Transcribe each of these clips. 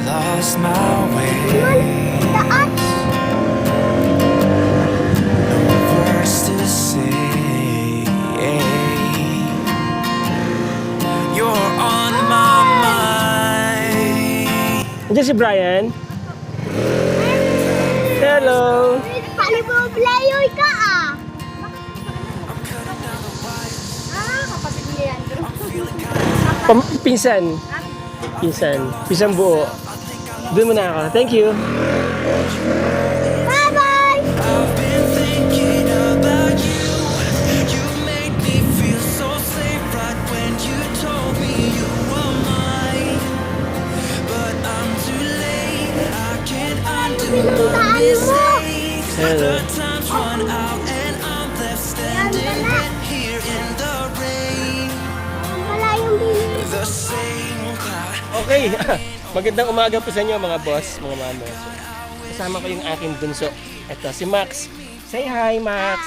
lost my way. No words to say. You're on my mind. Andiyan si Brian. Hello. Paano mo playoy ka ah? Kapatid niya yan. Pinsan. Pinsan buo. Doon muna ako. Thank you. Bye-bye! I've been thinking about you. You made me feel so safe right when you told me you were mine. But I'm too late. I can't undo my mistakes. Hello. The time's run out and I'm left standing here in the rain. Wala yung bili. The same cloud. Okay. Magandang umaga po sa inyo mga boss, mga mama. So, kasama ko yung aking bunso. Ito si Max. Say hi, Max.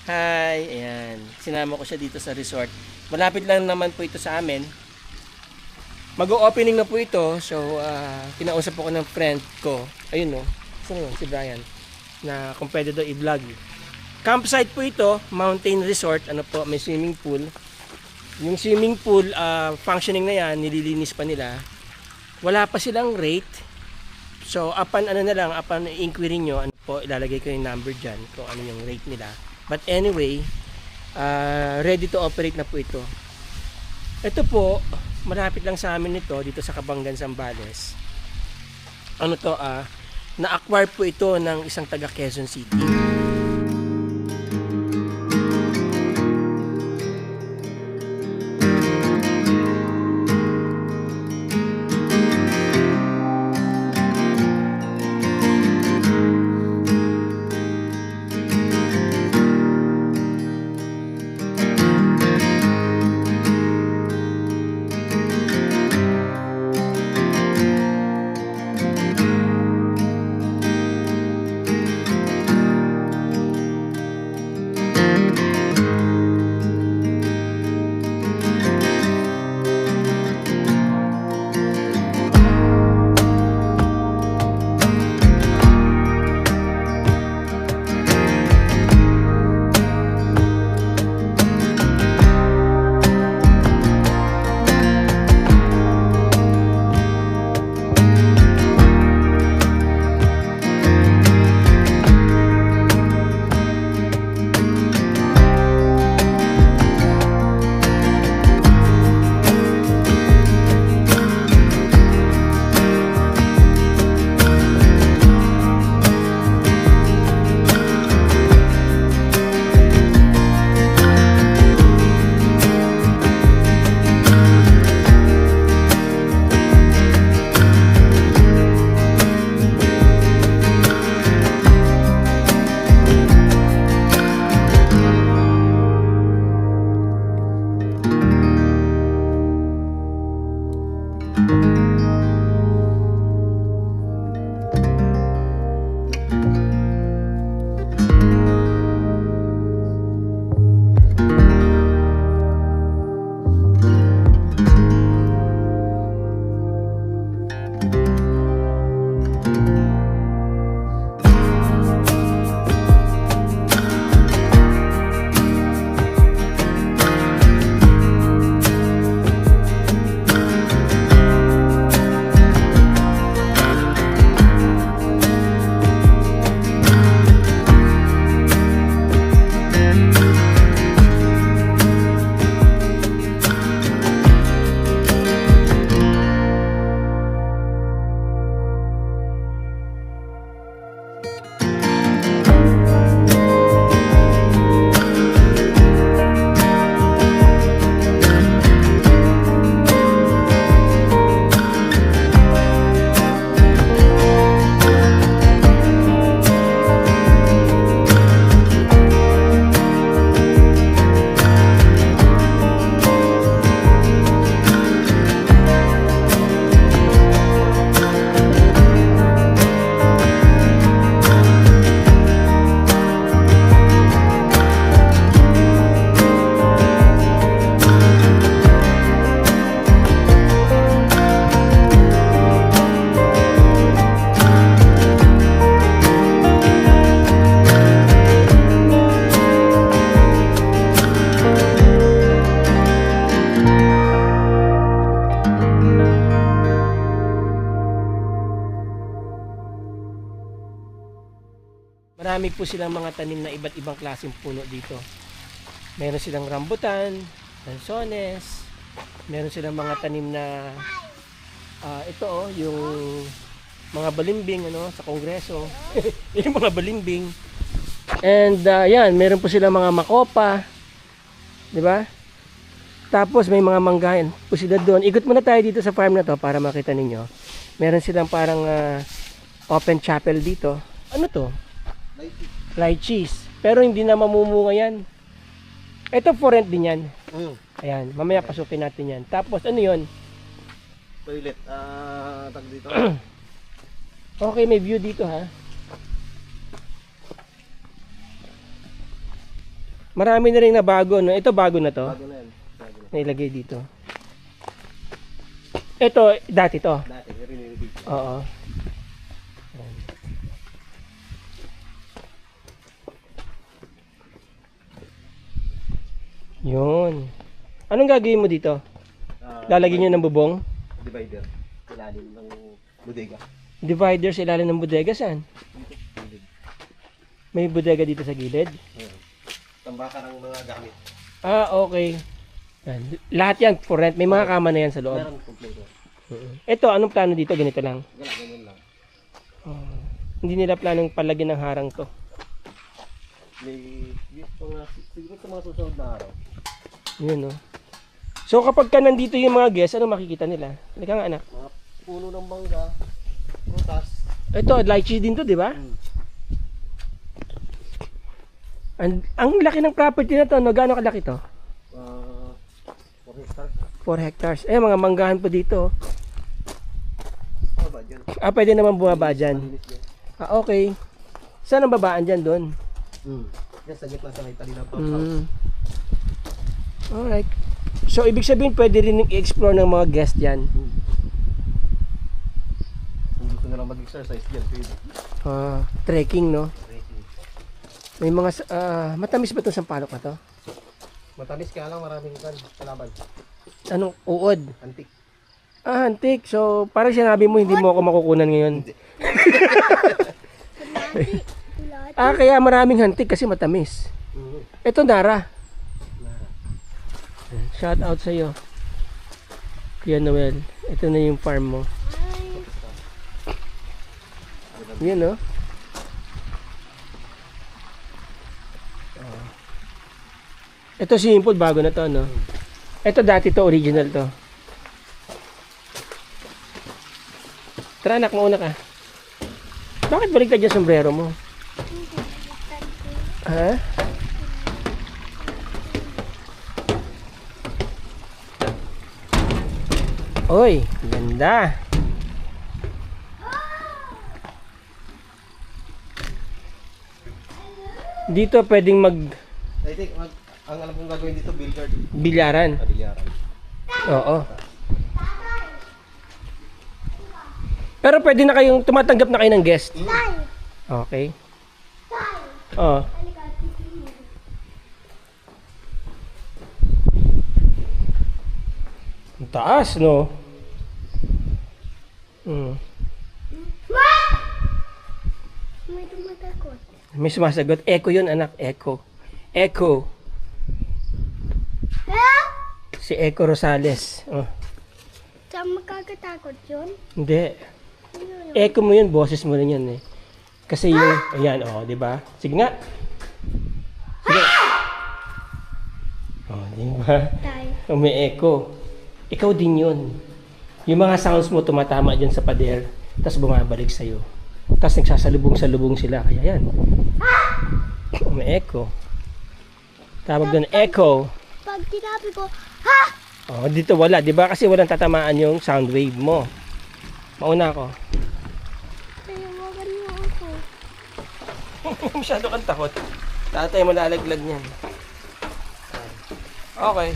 Hi. Ayan. Sinama ko siya dito sa resort. Malapit lang naman po ito sa amin. Mag-o-opening na po ito. So, kinausap ko ng friend ko. Ayun no. Sino yun? Si Brian. Na kung pwede daw i-vlog. Campsite po ito. Mountain resort. Ano po, may swimming pool. Yung swimming pool, functioning na yan. Nililinis pa nila. Wala pa silang rate. So, upon inquiry nyo, ano po, ilalagay ko yung number dyan kung ano yung rate nila. But anyway, ready to operate na po ito. Ito po, malapit lang sa amin ito, dito sa Cabangan, Zambales. Ano to, na-acquire po ito ng isang taga Quezon City. marami po silang mga tanim na iba't ibang klaseng puno dito. Meron silang rambutan, lansones, meron silang mga tanim na ito yung mga balimbing sa kongreso. Yung mga balimbing. And yan, meron po silang mga makopa. 'Di ba? Tapos may mga manggahan po sila doon. Ikot muna tayo dito sa farm na to para makita ninyo. Meron silang parang open chapel dito. Ano to? Lychees. Pero hindi na mamumunga yan. Ito for rent din yan. Ayan, mamaya pasukin natin yan. Tapos ano yun? Toilet. Tag dito. Okay, may view dito ha. Marami na rin na bago, no? Ito bago na to. Bago na yan. Bago na. Nailagay dito. Ito, dati to. Dati, rinilibig. Oo. Yun. Anong gagawin mo dito? Lalagyan nyo ng bubong? Divider. Ilalim ng bodega. Divider sa ilalim ng bodega, saan? May bodega dito sa gilid? Tambakan ng mga gamit. Okay. Yan. Lahat yan for rent. May mga kama na yan sa loob. Meron kompleto. Ito, anong plano dito? Ganito lang. Ganyan lang. Hindi nila planong palagyan ng harang to. May siguro sa mga susunod na araw. Yun, no? So, kapag ka nandito yung mga guests, ano makikita nila? Halika nga, anak. Mga puno ng mangga, prutas. Ito, lychee din to, di ba? Ang laki ng property na to, no? Gaano kalaki to? 4 hectares. 4 hectares. Mga manggahan po dito. Ano ba dyan? Pwede naman bumaba dyan. Malinis dyan. Okay. Saan ang babaan dyan doon? Yan sa gitna sa may tali ng pump Mm. house. Alright. So, ibig sabihin, pwede rin i-explore ng mga guests yan. Kung gusto nila mag-exercise dyan, pwede. Trekking, no? May mga, matamis ba itong sampalok na to? Matamis kaya lang maraming kalaban. Anong uod? Antik. Antik. So, parang sinabi mo, hindi mo ako makukunan ngayon. Kaya maraming hantik kasi matamis. Ito, Nara. Shout out sa iyo. Kuya Noel. Ito na yung farm mo. Yan, no? Ito simple, bago na to, no? Ito dati to, original to. Tara, anak, mauna ka. Bakit baliktad yung sombrero mo? Ha? Oy, ganda. Dito pwedeng I think, ang alam kong gagawin dito, billiard. bilyaran. Bilyaran. Oo. Pero pwede na kayong tumatanggap na kayo ng guest. Okay. Oo. Ang taas, no? May tumatakot. May sumasagot. Echo yun, anak. Echo. Echo. Si Echo Rosales. Saan makakatakot yun? Hindi. Echo mo yun, boses mo rin yun eh. Kasi yung, ayan, di ba? Sige nga. Sige. Di ba? Tayo. May echo. Ikaw din yun. Yung mga sounds mo tumatama dyan sa pader, tapos bumabalik sa'yo. Tapos nagsasalubong-salubong sila. Kaya yan. May echo. Tawag doon, echo. Pag tinabi ko, ha! Dito wala. Di ba? Kasi walang tatamaan yung sound wave mo. Mauna ako. Tayawagan mo ako. Masyado kang takot. Tatay malalaglag niyan. Okay.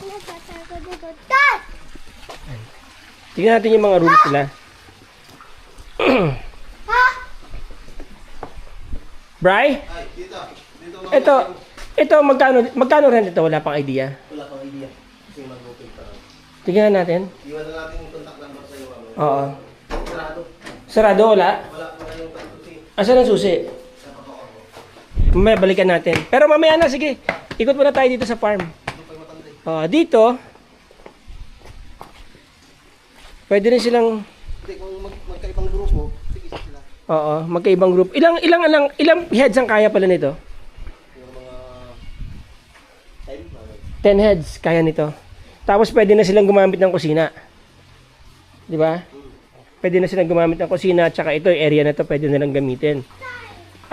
Natatakot dito. Tay! Tingnan natin yung mga rules nila. Ha? Bri? Ay, dito. Ito magkano rent ito? Wala pang idea. Wala pang idea. Kasi mag-open pa lang. Tingnan natin. Iwan na natin yung contact number sa'yo. Oo. Sarado. Sarado, wala? Wala pa yung susi. Asan ang susi? Mamaya balikan natin. Pero mamaya na, sige. Ikot muna tayo dito sa farm. Dito, pwede rin silang, Hindi, kung magkaibang grupo, sige sila. magkaibang group. Ilang heads ang kaya pala nito? Yung mga 10 heads kaya nito. Tapos pwede na silang gumamit ng kusina. Di ba? Pwede na silang gumamit ng kusina, tsaka ito, yung area na to, pwede na lang gamitin.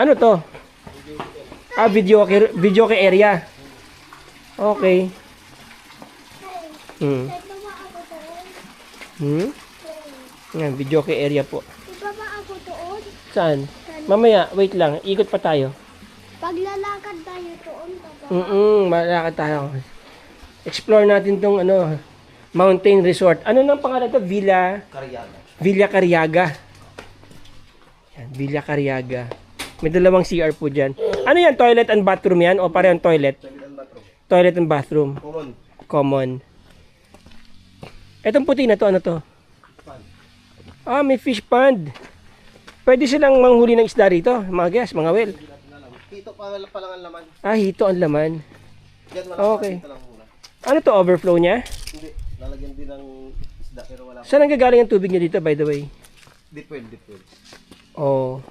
Ano to? Video kay area. Okay. Kahit baba ako doon. Yan, video kay area po. Ibaba ako doon. Saan? Mamaya, wait lang, ikot pa tayo. Paglalakad tayo doon. Baba. Malakad tayo. Explore natin tong mountain resort. Ano nang pangalan to? Villa Cariaga. Yan, Villa Cariaga. May dalawang CR po dyan. Ano yan? Toilet and bathroom yan? O parehong toilet? Toilet and bathroom. Common. Etong puti na to, ano to? May fish pond. Pwede silang manghuli ng isda rito. Mga guys, mga well. Hito pa lang ang laman. Hito ang laman. Diyan wala Okay. Dito lang muna. Ano to? Overflow niya? Hindi, lalagyan din ng isda pero wala. Saan ang gagaling ang tubig niya dito, by the way? Depende. Oh.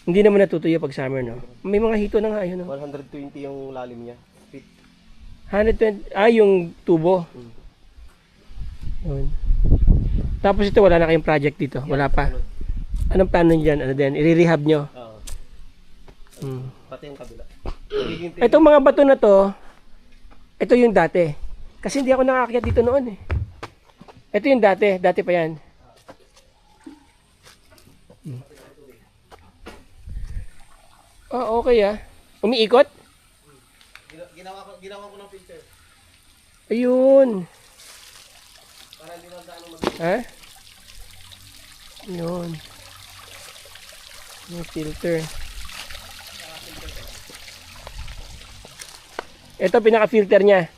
Hindi naman natutuyo pag summer, no? May mga hito na nga, yun, no? 120 yung lalim niya. Feet. 120, yung tubo. Yun. Tapos ito, wala na kayong project dito. Wala pa. Anong plano dyan? Ano din? I-rehab nyo? Oo. Hmm. Pati yung kabila. Itong mga bato na to, ito yung dati. Kasi hindi ako nakakakyat dito noon eh. Ito yung dati. Dati pa yan. Okay Umiikot? Ginawa ko ng filter. Ayun. Para hindi na gaano Ha? Yun. Yung filter. Ito pinaka-filter niya.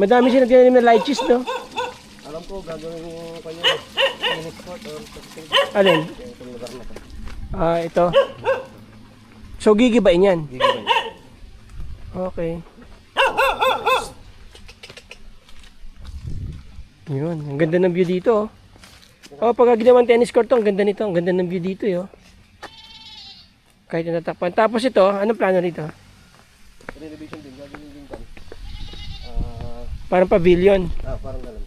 Madami siya nagtinanim na lychees, no? Alam ko, gagawin yung kanya. Export or something. Alin? Yung lugar na to. Ito. So, gigibain yan. Gigibain. Okay. Yun, ang ganda ng view dito. Pagka ginawang tennis court to, ang ganda nito. Ang ganda ng view dito, Kahit natakpan. Tapos ito, anong plano rito? Renovation din, gagawin din kan. Parang pavilion. Parang ganun.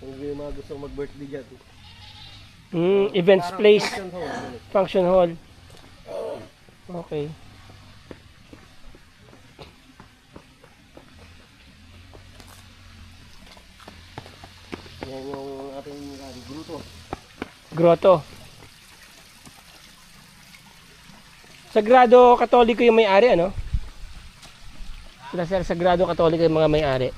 Kung yung mga gusto mag-birthday dyan. Events place. Function hall. Function hall. Okay. Yan yung ating gruto. Grotto. Sagrado Katoliko yung may-ari, ano? Sila sir, Sagrado Katoliko yung mga may-ari.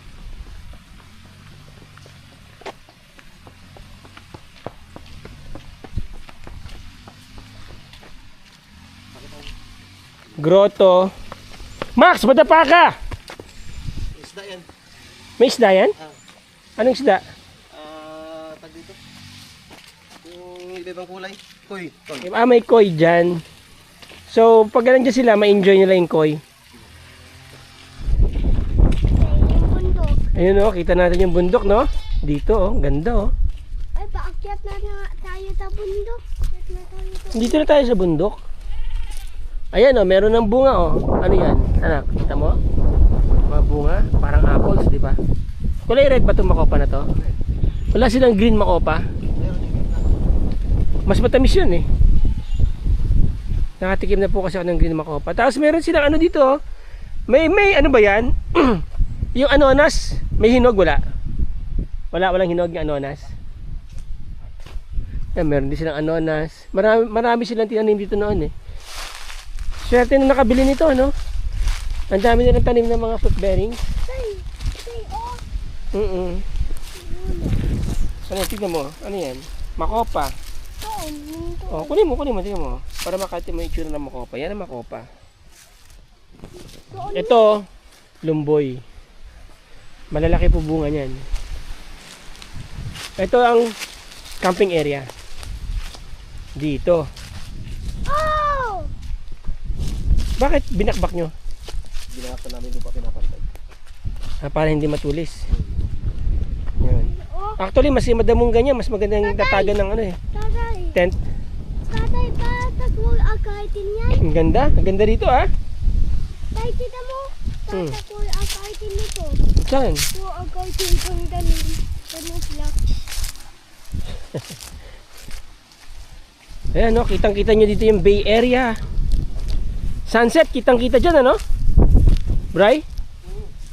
Grotto. Max, madapa ka! Isda yan. May isda yan? Anong isda? Tag dito. Yung ibang kulay. Koy. May koi dyan. So, pag nandiyan sila, ma-enjoy nila yung koi. Yung bundok. Ayun kita natin yung bundok, no? Dito, ganda, Ay, paakyat na tayo sa bundok. Akyat na tayo sa Dito na tayo sa bundok. Ayan, meron ng bunga, Ano yan? Anak, kita mo? Mga bunga, parang apples, di ba? Kulay red ba itong makopa na to? Wala silang green makopa. Mas matamis yun, Nakatikim na po kasi ako ng green makopa. Tapos meron silang ano dito, May ano ba yan? Yung anonas, may hinog, wala? Walang hinog yung anonas. Meron din silang anonas. Marami silang tinanim dito noon, Swerte na nakabili nito, ano? Ang dami nilang tanim ng mga fruit bearings. Ano, tignan mo. Ano yan? Makopa. Kunin mo, tignan mo. Para makati mo yung itsura ng makopa. Yan ang makopa. Ito, lumboy. Malalaki po bunga niyan. Ito ang camping area. Dito. Oh! Bakit binakbak nyo? Binaksan namin doon pa pinapantay. Para hindi matulis. Yun. Actually, mas madamong ganyan. Mas magandang tatagan ng ano eh. Tatay. Tent. Tatay, bakit huwag akayitin yan? Ang ganda. Ang ganda rito ah. Tay, kita mo. Hmm. Tatay, huwag akayitin nito. Saan? Huwag akayitin kung ganun. Ganun lang. Ayan no, kitang-kita nyo dito yung Bay Area. Sunset, kitang-kita dyan ano? Bray?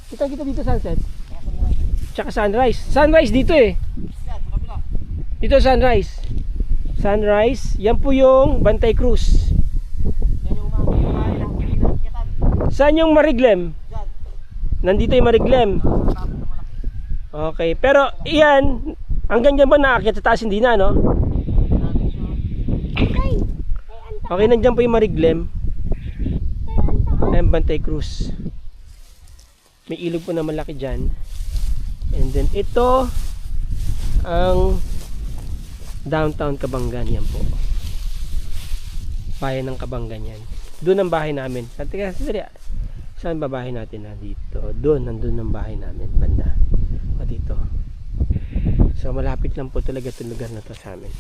Kitang-kita dito sunset. Tsaka sunrise. Sunrise dito eh. Dito sunrise. Sunrise. Yan po yung Bantay Cruz. Saan yung Mariglem? Nandito yung Mariglem. Okay, pero iyan, hanggang dyan ba nakakita sa taas hindi na no? Tay, Okay, nandyan po yung Mariglem. ang taas. Ayan, Bantay Cruz. May ilog po na malaki dyan. And then ito ang downtown Kabanggan. Yan po. Bayan ng Kabanggan yan. Doon ang bahay namin. Teka, sandali. Saan ba bahay natin? Dito. Doon, nandun ang bahay namin. Banda. O dito. So malapit lang po talaga itong lugar na to sa amin.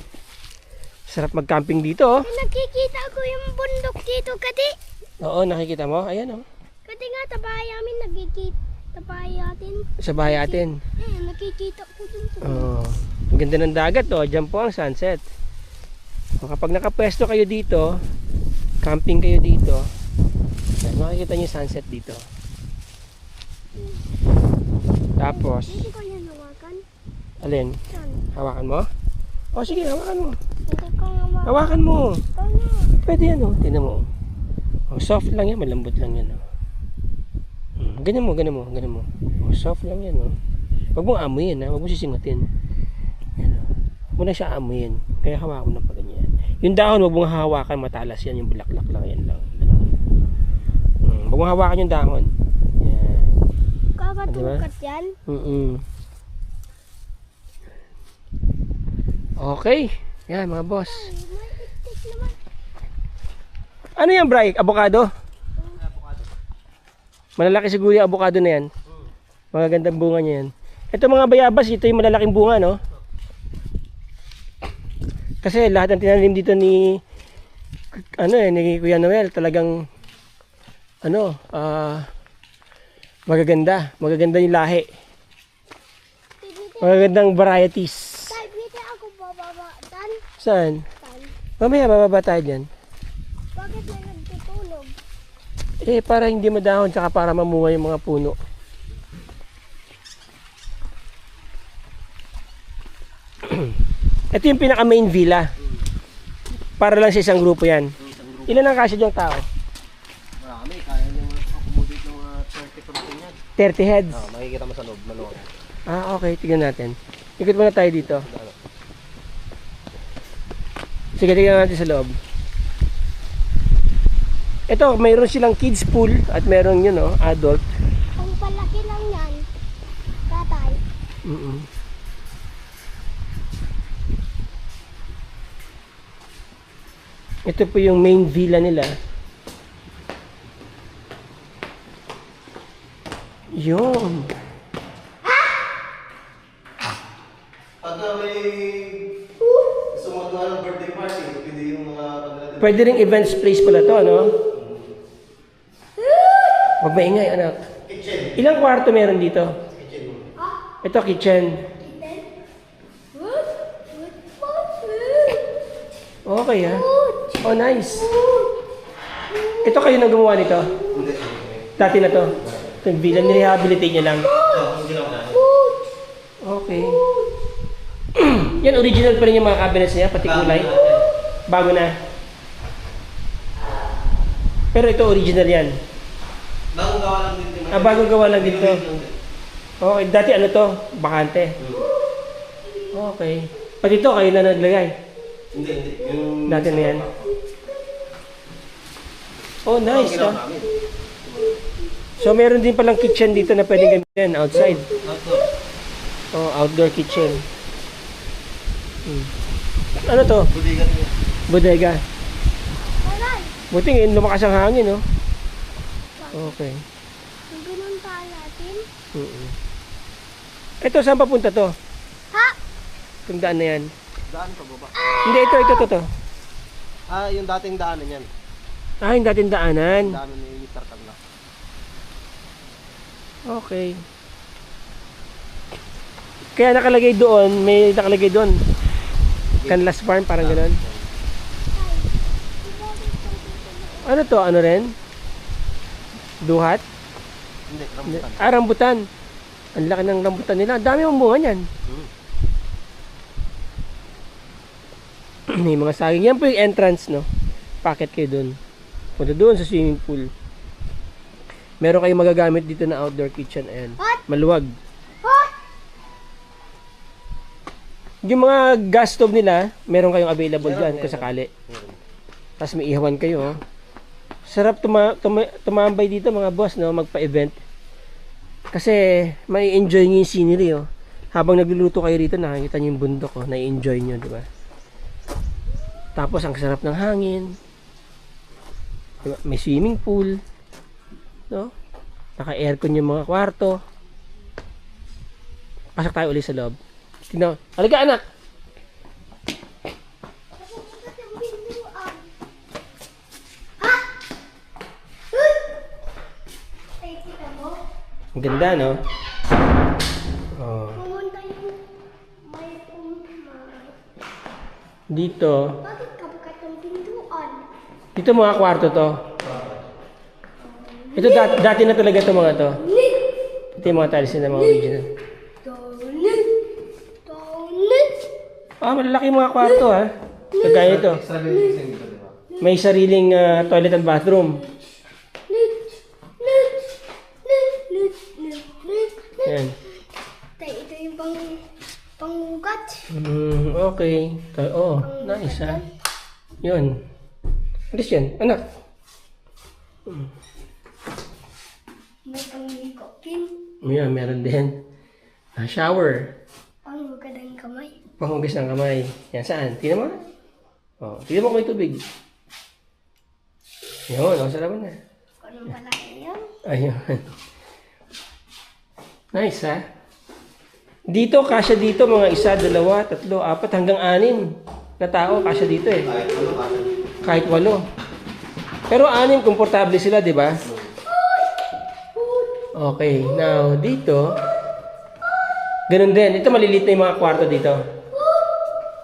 Sarap mag-camping dito oh. Nakikita ko yung bundok dito, kati. Oo, nakikita mo? Ayan oh. Kati nga, tabahay namin nakikita. Tabahay natin. Sa bahay atin. Nakikita ko dito. Oh, ang ganda ng dagat oh. Diyan po ang sunset. So, kapag nakapwesto kayo dito, camping kayo dito, makikita niyo yung sunset dito. Tapos, Hindi ko yan hawakan. alin? Saan? Hawakan mo? Oh, sige, hawakan mo. Hindi ko hawakan. Hawakan mo. Ito na. Pwede yan oh. Tingnan mo. Oh, soft lang yan, malambot lang yan oh. Ganyan mo, ganyan mo, ganyan mo. Oh, soft lang yan oh. Huwag mong amuyin ha, huwag mo sisingatin. Yan oh. Huwag mo na siya amuyin. Kaya hawakan mo na pa ganyan. Yung dahon, huwag mong hawakan, matalas yan. Yung bulaklak lang, yan lang. Huwag mong hawakan yung dahon. Yan. Kakatukat yan. Okay. Yan mga boss. Ay, may itik naman. Ano yan, Bray? Avocado? Malalaki siguro yung avocado na yan. Magagandang bunga niya yan. Ito mga bayabas, ito yung malalaking bunga, no? Kasi lahat ng tinanim dito ni ni Kuya Noel talagang magaganda yung lahi. Magagandang varieties. Tay, pwede ako bababatan. Saan? Tan. Mamaya bababa tayo dyan. Bakit na nagtutulog? Para hindi madahon tsaka para mamuhay yung mga puno. Ito yung pinaka main villa. Para lang sa isang grupo yan. Ilan ang kasya diyang tao? Marami, kaya nyo accommodate ng 30% yan. 30 heads. Makikita mo sa loob, maluwag. Okay, tignan natin. Ikot muna tayo dito. Sige, tignan natin sa loob. Ito, mayroon silang kids pool at mayroon yun, no, adult. Ang palaki lang yan. Tatay. Ito po yung main villa nila. Yun. Pag may gusto mo ng birthday party, pwede yung mga Pwede ring events place pala to, no? Huwag maingay, anak. kitchen. Ilang kwarto meron dito? Kitchen. Ito, kitchen. Okay, ha? Oh, nice. Ito kayo nang gumawa nito? Hindi. Dati na to? Ito yung villa, nirehabilitate niya lang. Hindi lang namin. Okay. Yan, original pa rin yung mga cabinets niya, pati kulay. Bago na. Pero ito, original yan. Bagong gawa lang din. Bagong gawa lang dito. Okay, dati ano to? Bakante. Okay. Pati ito, kayo na naglagay. Hindi. Yung Dati na yan. Oh, nice, ha? So, meron din palang kitchen dito na pwedeng gamitin outside. Oh, outdoor kitchen. Ano to? Budigan niya. Bodega. Aray! Buti ngayon lumakas ang hangin, no? Okay. Yung pinuntaan natin. Ito, saan papunta to? Ha? Itong daan na yan. Daan pa baba. Hindi, ito. Ah, yung dating daanan yan. Ah, yung dating daanan. Daanan ni Mr. Carla. Okay. Kaya nakalagay doon, may nakalagay doon. Canlas Farm, parang gano'n. Ano to? Ano rin? Duhat? Hindi, rambutan. Ah, rambutan. Ang laki ng rambutan nila. Ang dami mong bunga niyan. May mga saging. Yan po yung entrance, no? Packet kayo doon. Punta doon sa swimming pool. Meron kayong magagamit dito na outdoor kitchen. Ayan. Maluwag. Yung mga gas stove nila, meron kayong available dyan kung sakali. Tapos may ihawan kayo. Oh. Sarap tumambay dito mga boss, no? Magpa-event. Kasi may enjoy nyo yung scenery. Oh. Habang nagluluto kayo rito, nakikita nyo yung bundok. Oh. Na-enjoy nyo, di ba? Tapos ang sarap ng hangin. Diba? May swimming pool. No? Naka-aircon yung mga kwarto. Pasok tayo ulit sa loob. Tignan. Alaga anak. Ay, kita mo? Ang ganda, no? Oh. Pumunta yung may pumunta. Dito. Bakit kabukat ng pintuan? Dito mga kwarto to. Ito dati na talaga to mga to. Ito yung mga tiles na mga original. Toilet! Toilet! Ah, malalaki yung mga kwarto ha. Kagaya ito. Extra lilisin dito, di ba? May sariling toilet at bathroom. Lit! Lit! Lit! Lit! Lit! Lit! Yan. Tay, ito yung pangugat. Okay. Oh, nice ha. Yun. Alis yan, anak. May pangikopin. Yan, meron din. Shower. Pangugad ang kamay. Panghugas ng kamay. Yan, saan? Tingnan mo. Oh, tingnan mo kung may tubig. Yun, oh, sarap na. Ano pala yan? Ayun. Nice ha. Dito, kasya dito, mga 1, 2, 3, 4, hanggang 6 na tao, kasya dito eh. Kahit 8. Pero 6, komportable sila, di ba? Okay, now dito, ganun din. Ito maliliit na yung mga kwarto dito.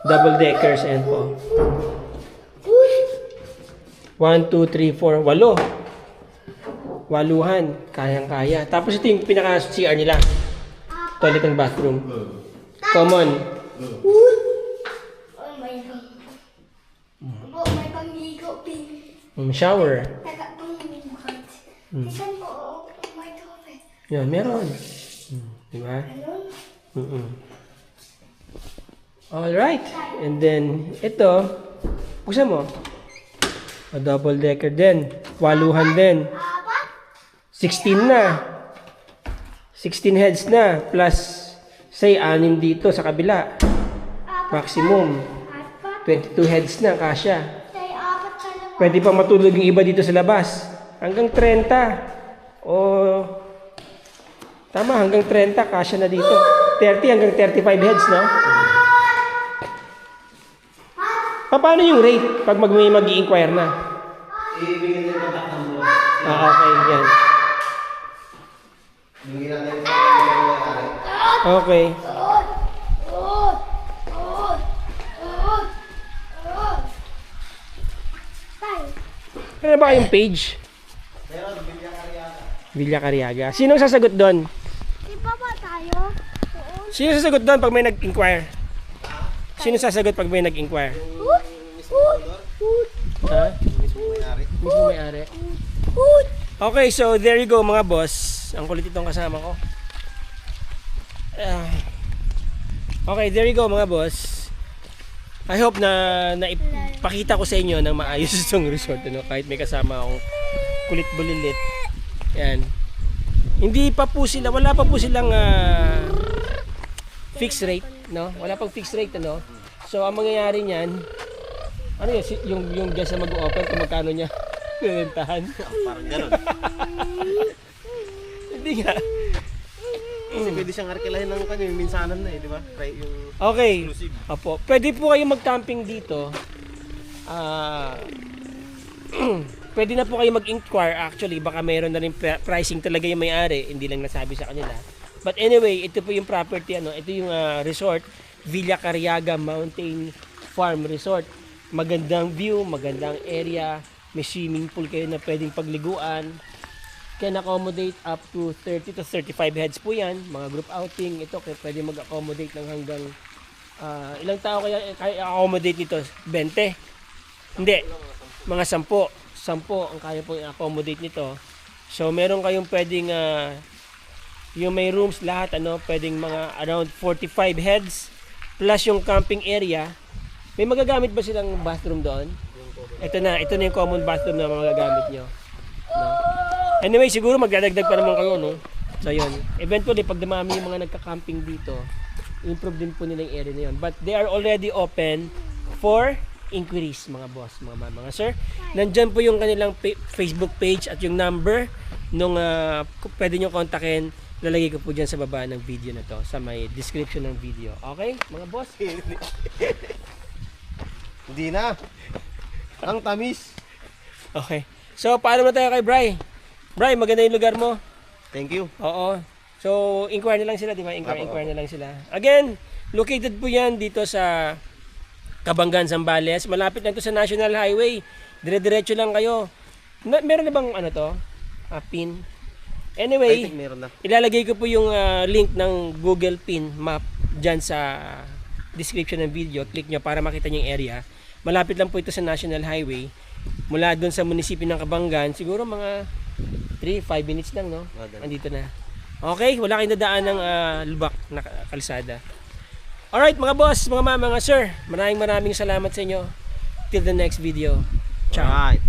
Double deckers, ayan po. 1, 2, 3, 4, 8. 8-han, kayang-kaya. Tapos ito yung pinaka-CR nila. Toilet and bathroom. Common. Oh, may may pangikopin. Shower. Taga pangugat. Tignan ko, may toilet. Yan, meron. Di ba? Ano? Alright. And then, ito, buksan mo. A double decker din. 8-han din. 16 na. 16 heads na. Plus, say, 6 dito sa kabila. Maximum. 22 heads na, kasya. Tay, 4 ka lang. Pwede pa matulog yung iba dito sa labas. Hanggang 30. O, tama, hanggang 30, kasya na dito. 30 hanggang 35 heads, no? Paano yung rate pag may mag-i-inquire na? Ibigay nila yung contact number. Ah, okay, yan. Ibigay natin yung may-ari. Okay. Tay, Ano ba kayong page? Meron, Villa Cariaga. Villa Cariaga. Sino sasagot doon? di ba ba tayo? Oo. Sino sasagot doon pag may nag-inquire? Sino sasagot pag may nag-inquire? Ha? Mismo may-ari. Mismo may-ari. Okay, so there you go mga boss. Ang kulit itong kasama ko. Okay, there you go mga boss. I hope na naipakita ko sa inyo ng maayos itong resort, ano? Kahit may kasama akong kulit bulilit. Yan. Hindi pa po sila, wala pa po silang fixed rate, no? Wala pang fixed rate, ano? So, ang mangyayari niyan, ano yun, yung guest na mag-open, kung magkano niya pinentahan. Parang gano'n. Hindi nga. Kasi pwede siyang arkilahin ng kanya, yung minsanan na eh, di ba? Try yung Okay. exclusive. Opo. Pwede po kayo mag-camping dito. Pwede na po kayo mag-inquire actually. Baka mayroon na rin pricing talaga yung may-ari. Hindi lang nasabi sa kanila. But anyway, ito po yung property. Ito yung resort. Villa Cariaga Mountain Farm Resort. Magandang view, magandang area. May swimming pool kayo na pwedeng pagliguan. Can accommodate up to 30 to 35 heads po yan. Mga group outing. Ito pwede mag-accommodate ng hanggang ilang tao kaya accommodate nito? 20? Hindi. Mga 10. 10 ang kaya pong i-accommodate nito. So meron kayong pwedeng yung may rooms lahat pwedeng mga around 45 heads plus yung camping area. May magagamit ba silang bathroom doon? Ito na yung common bathroom na magagamit nyo. No? Anyway, siguro magdadagdag pa naman kayo, no? So yun, eventually pag dumami yung mga nagka-camping dito, improve din po nila yung area na yun. But they are already open for inquiries, mga boss, mga sir. Nandyan po yung kanilang Facebook page at yung number nung pwede nyo kontakin. Lalagay ko po dyan sa baba ng video na to, sa may description ng video. Okay, mga boss? Hindi na. Ang tamis. Okay. So, paano na tayo kay Bri? Bri, maganda yung lugar mo. Thank you. Oo. So, inquire na lang sila, di ba? Inquire Opo. na lang sila. Again, located po yan dito sa Kabanggan, Zambales. Malapit lang to sa National Highway. Dire-diretso lang kayo. Meron na bang pin? I Anyway, think meron na. ilalagay ko po yung link ng Google Pin Map dyan sa description ng video. Click nyo para makita nyo yung area. Malapit lang po ito sa National Highway. Mula doon sa munisipyo ng Kabanggan, siguro mga 3-5 minutes lang, no? Andito na. Okay, wala kayong dadaan ng lubak na kalsada. Alright, mga boss, mga mama, mga sir, maraming salamat sa inyo. Till the next video. Ciao. Alright.